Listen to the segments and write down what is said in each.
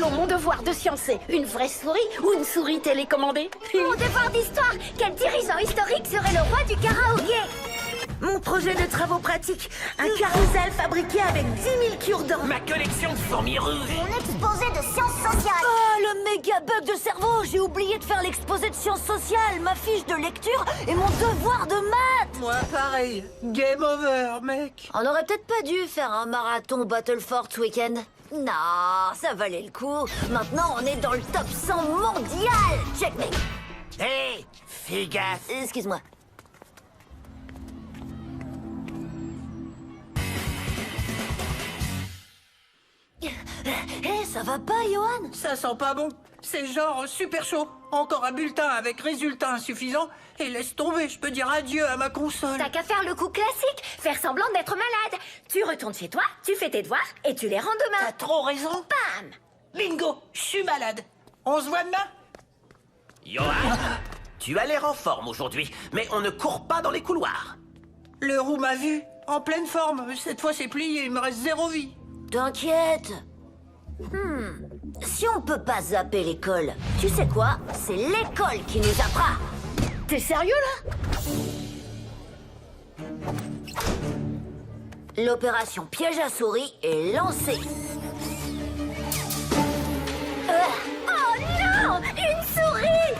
Angelo, mon devoir de science, c'est une vraie souris ou une souris télécommandée? Mon devoir d'histoire, quel dirigeant historique serait le roi du karaoké? Mon projet de travaux pratiques, un carrousel fabriqué avec 10 000 cure-dents. Ma collection de fourmis rouges. Mon exposé de sciences sociales. Oh, le méga bug de cerveau. J'ai oublié de faire l'exposé de sciences sociales, ma fiche de lecture et mon devoir de maths. Moi, pareil. Game over, mec. On aurait peut-être pas dû faire un marathon Battlefort ce week-end. Non, ça valait le coup. Maintenant, on est dans le top 100 mondial. Checkmate. Hé, fais gaffe. Excuse-moi. Hé, ça va pas, Johan? Ça sent pas bon. C'est genre super chaud. Encore un bulletin avec résultat insuffisant. Et laisse tomber, je peux dire adieu à ma console. T'as qu'à faire le coup classique, faire semblant d'être malade. Tu retournes chez toi, tu fais tes devoirs et tu les rends demain. T'as trop raison. Bam! Bingo, je suis malade. On se voit demain? Johan, tu as l'air en forme aujourd'hui, mais on ne court pas dans les couloirs. Le roux m'a vu. En pleine forme. Cette fois, c'est plié. Il me reste 0 vie. T'inquiète. Si on peut pas zapper l'école, tu sais quoi? C'est l'école qui nous zappera. T'es sérieux là? L'opération piège à souris est lancée. Oh non! Une souris!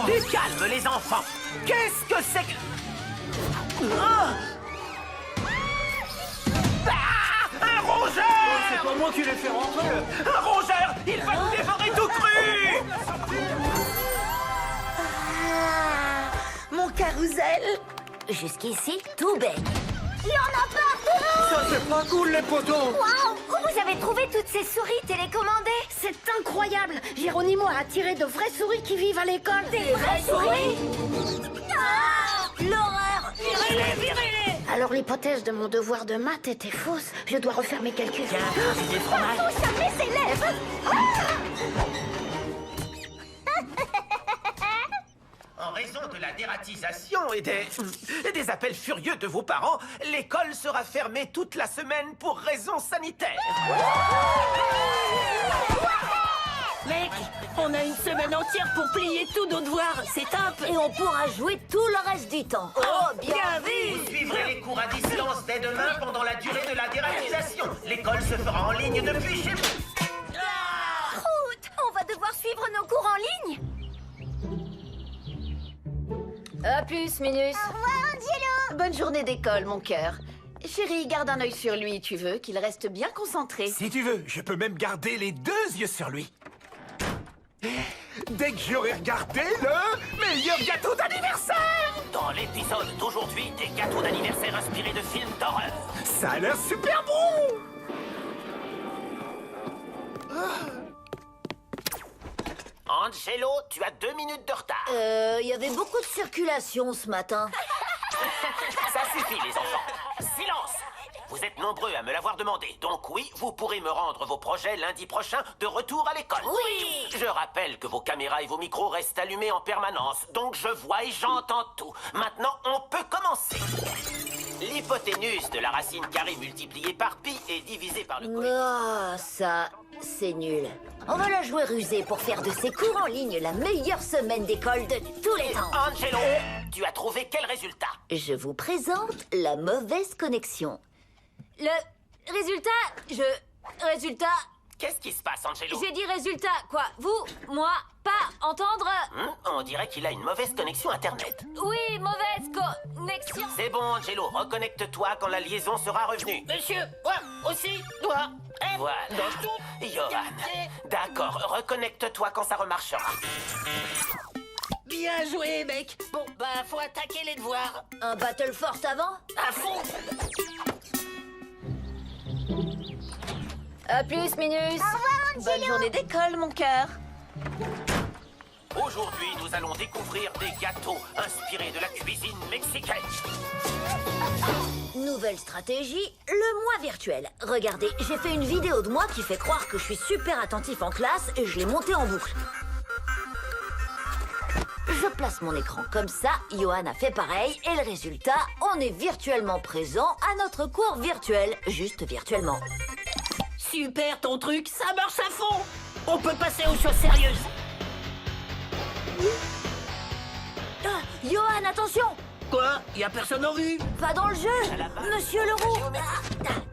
Du calme, les enfants. Qu'est-ce que c'est que... Ah, un rongeur! C'est pas moi qui l'ai fait rentrer. Un rongeur! Il va nous dévorer tout cru! Mon carrousel. Jusqu'ici, tout baigne. Il y en a partout! Ça, c'est pas cool, les potos. Waouh! Où vous avez trouvé toutes ces souris télécommandées? C'est incroyable! Geronimo a attiré de vraies souris qui vivent à l'école. Des vraies souris? Ah! L'horreur. Virez-les, virez-les! Alors l'hypothèse de mon devoir de maths était fausse. Je dois refaire mes calculs. Tiens, j'ai des fromages. Faut jamais ses lèvres! En raison de la dératisation et des appels furieux de vos parents, l'école sera fermée toute la semaine pour raisons sanitaires. Mec, on a une semaine entière pour plier tous nos devoirs. C'est top! Et on pourra jouer tout le reste du temps. Oh, bien vu. Vous suivrez les cours à distance dès demain pendant la durée de la dératisation. L'école se fera en ligne depuis chez vous. Croûte! On va devoir suivre nos cours en ligne! À plus, Minus. Au revoir, Angelo! Bonne journée d'école, mon cœur. Chérie, garde un œil sur lui, tu veux, qu'il reste bien concentré. Si tu veux, je peux même garder les 2 yeux sur lui. Dès que j'aurai regardé le meilleur gâteau d'anniversaire! Dans l'épisode d'aujourd'hui, des gâteaux d'anniversaire inspirés de films d'horreur. Ça a l'air super bon! Angelo, tu as 2 minutes de retard. Il y avait beaucoup de circulation ce matin. Ça suffit, les enfants. Silence! Vous êtes nombreux à me l'avoir demandé, donc oui, vous pourrez me rendre vos projets lundi prochain de retour à l'école. Oui! Je rappelle que vos caméras et vos micros restent allumés en permanence, donc je vois et j'entends tout. Maintenant, on peut commencer. L'hypoténuse de la racine carrée multipliée par pi est divisée par le coefficient. Oh, ça, c'est nul. On va la jouer rusée pour faire de ces cours en ligne la meilleure semaine d'école de tous les temps. Angelo, tu as trouvé quel résultat? Je vous présente la mauvaise connexion. Le résultat... Qu'est-ce qui se passe, Angelo? J'ai dit résultat, quoi. Vous, moi, pas entendre... On dirait qu'il a une mauvaise connexion Internet. Oui, mauvaise connexion. C'est bon, Angelo, reconnecte-toi quand la liaison sera revenue. Monsieur, moi aussi, toi. Voilà. Johan. D'accord, reconnecte-toi quand ça remarchera. Bien joué, mec. Bon, bah, faut attaquer les devoirs. Un Battlefort avant? À fond. À plus, Minus. Au revoir, Angelo! Bonne journée d'école, mon cœur. Aujourd'hui, nous allons découvrir des gâteaux inspirés de la cuisine mexicaine. Nouvelle stratégie, le moi virtuel. Regardez, j'ai fait une vidéo de moi qui fait croire que je suis super attentif en classe et je l'ai montée en boucle. Je place mon écran comme ça, Johan a fait pareil et le résultat, on est virtuellement présent à notre cours virtuel, juste virtuellement. super ton truc, ça marche à fond. On peut passer aux choses sérieuses. Ah, Johan, attention! Quoi? Y a personne en vue? Pas dans le jeu! la base. Monsieur Leroux! Géométrie.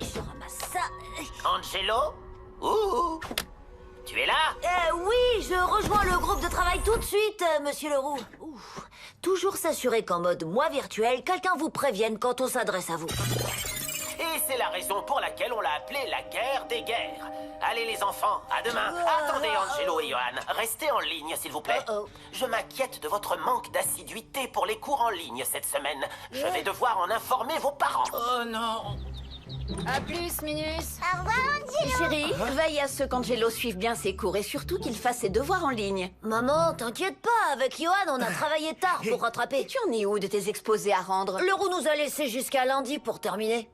Je ramasse ça. Angelo? Ouh! Tu es là? Oui, je rejoins le groupe de travail tout de suite, monsieur Leroux. Ouf. Toujours s'assurer qu'en mode moi virtuel, quelqu'un vous prévienne quand on s'adresse à vous. Et c'est la raison pour laquelle on l'a appelée la guerre des guerres. Allez les enfants, à demain. Attendez Angelo et Johan, restez en ligne s'il vous plaît. Oh. Je m'inquiète de votre manque d'assiduité pour les cours en ligne cette semaine. Je vais devoir en informer vos parents. Oh non. À plus, Minus. Au revoir, Angelo. Chérie, veille à ce qu'Angelo suive bien ses cours et surtout qu'il fasse ses devoirs en ligne. Maman, t'inquiète pas, avec Johan, on a travaillé tard pour rattraper. Tu en es où de tes exposés à rendre? Leroux nous a laissé jusqu'à lundi pour terminer.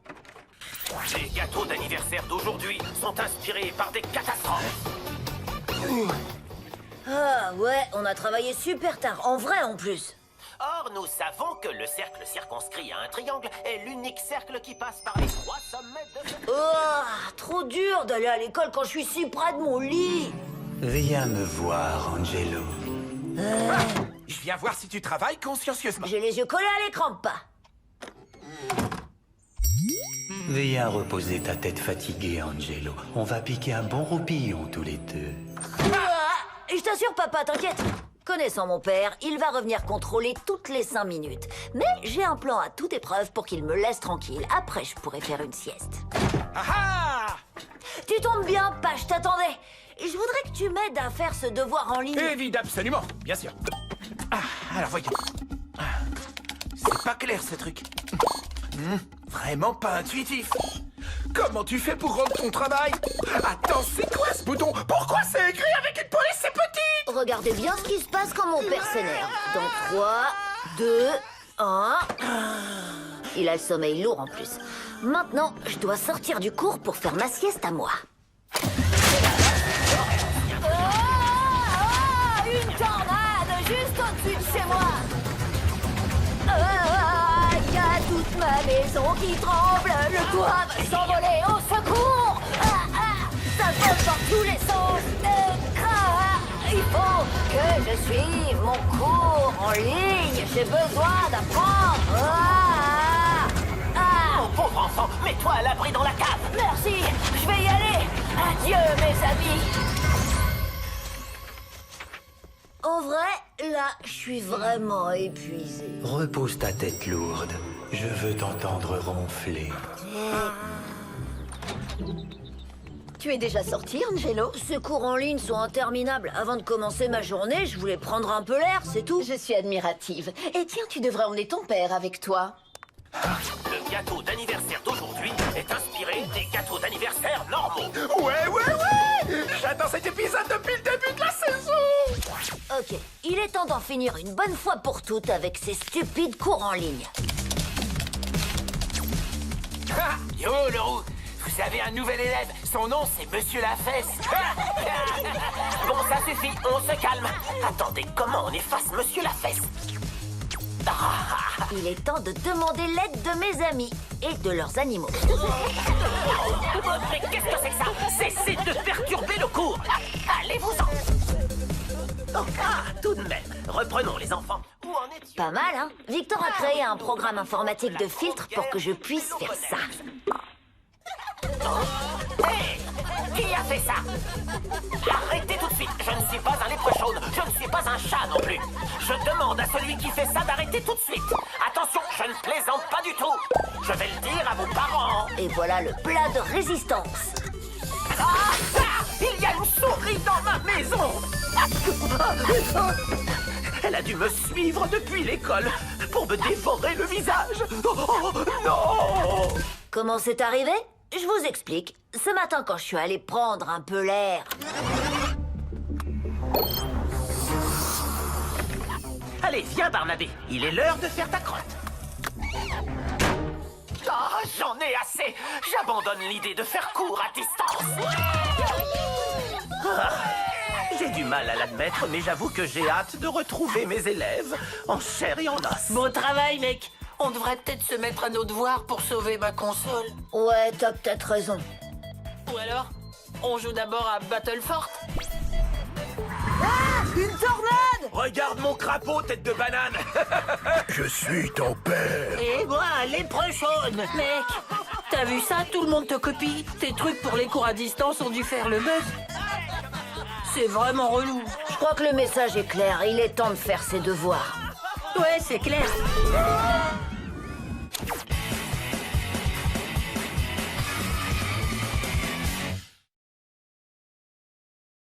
Les gâteaux d'anniversaire d'aujourd'hui sont inspirés par des catastrophes. Ah ouais, on a travaillé super tard, en vrai en plus. Or, nous savons que le cercle circonscrit à un triangle est l'unique cercle qui passe par les 3 sommets de... Oh, trop dur d'aller à l'école quand je suis si près de mon lit. Viens me voir, Angelo. Je viens voir si tu travailles consciencieusement. J'ai les yeux collés à l'écran, pas. Viens reposer ta tête fatiguée, Angelo. On va piquer un bon roupillon tous les deux. Ah, je t'assure, papa, t'inquiète. Connaissant mon père, il va revenir contrôler toutes les 5 minutes. Mais j'ai un plan à toute épreuve pour qu'il me laisse tranquille. Après, je pourrai faire une sieste. Ah ah! Tu tombes bien, pas, je t'attendais. Je voudrais que tu m'aides à faire ce devoir en ligne. Évidemment, absolument, bien sûr. Ah, alors voyons. Ah, c'est pas clair ce truc. Vraiment pas intuitif. Comment tu fais pour rendre ton travail? Attends, c'est quoi ce bouton? Pourquoi c'est écrit avec une police c'est petite? Regardez bien ce qui se passe quand mon père s'énerve. Dans 3, 2, 1... Il a le sommeil lourd en plus. Maintenant, je dois sortir du cours pour faire ma sieste à moi. Une tornade juste au-dessus de chez moi. Y a toute ma maison qui tremble. Le toit va s'envoler au secours. Ça vole dans tous les sens. Il faut que je suive mon cours en ligne. J'ai besoin d'apprendre. Mon pauvre enfant, mets-toi à l'abri dans la cave. Merci, je vais y aller. Adieu, mes amis. En vrai, là, je suis vraiment épuisée. Repose ta tête lourde. Je veux t'entendre ronfler. Tu es déjà sorti, Angelo? Ces cours en ligne sont interminables. Avant de commencer ma journée, je voulais prendre un peu l'air, c'est tout. Je suis admirative. Et tiens, tu devrais emmener ton père avec toi. Le gâteau d'anniversaire d'aujourd'hui est inspiré des gâteaux d'anniversaire normaux. Ouais! J'attends cet épisode depuis le début de la saison! Ok, il est temps d'en finir une bonne fois pour toutes avec ces stupides cours en ligne. Ah, yo, Leroux, vous avez un nouvel élève. Son nom, c'est Monsieur Lafesse. Bon, ça suffit, on se calme. Attendez, comment on efface Monsieur Lafesse? Il est temps de demander l'aide de mes amis et de leurs animaux. Mais qu'est-ce que c'est que ça? Cessez de perturber le cours. Allez-vous-en. Oh, tout de même. Reprenons, les enfants. Où en étions? Pas mal, hein? Victor a créé un programme informatique de filtre pour que je puisse faire ça. Hé! Qui a fait ça? Arrêtez tout de suite. Je ne suis pas un léprechaune. Je ne suis pas un chat non plus. Je demande à celui qui fait ça d'arrêter tout de suite. Attention, je ne plaisante pas du tout. Je vais le dire à vos parents. Et voilà le plat de résistance. Ah, ça! Il y a une souris dans ma maison! Elle a dû me suivre depuis l'école pour me dévorer le visage. Oh, non! Comment c'est arrivé? Je vous explique. Ce matin, quand je suis allée prendre un peu l'air... Allez, viens, Barnabé. Il est l'heure de faire ta crotte. Oh, j'en ai assez. J'abandonne l'idée de faire cours à distance. Ah, j'ai du mal à l'admettre, mais j'avoue que j'ai hâte de retrouver mes élèves en chair et en os. Bon travail, mec. On devrait peut-être se mettre à nos devoirs pour sauver ma console. Ouais, t'as peut-être raison. Ou alors, On joue d'abord à Battlefort. Une tornade! Regarde mon crapaud, tête de banane. Je suis ton père. Et moi, les prochaines. Mec, t'as vu ça? Tout le monde te copie. Tes trucs pour les cours à distance ont dû faire le buzz. C'est vraiment relou. Je crois que le message est clair. Il est temps de faire ses devoirs. Ouais, c'est clair.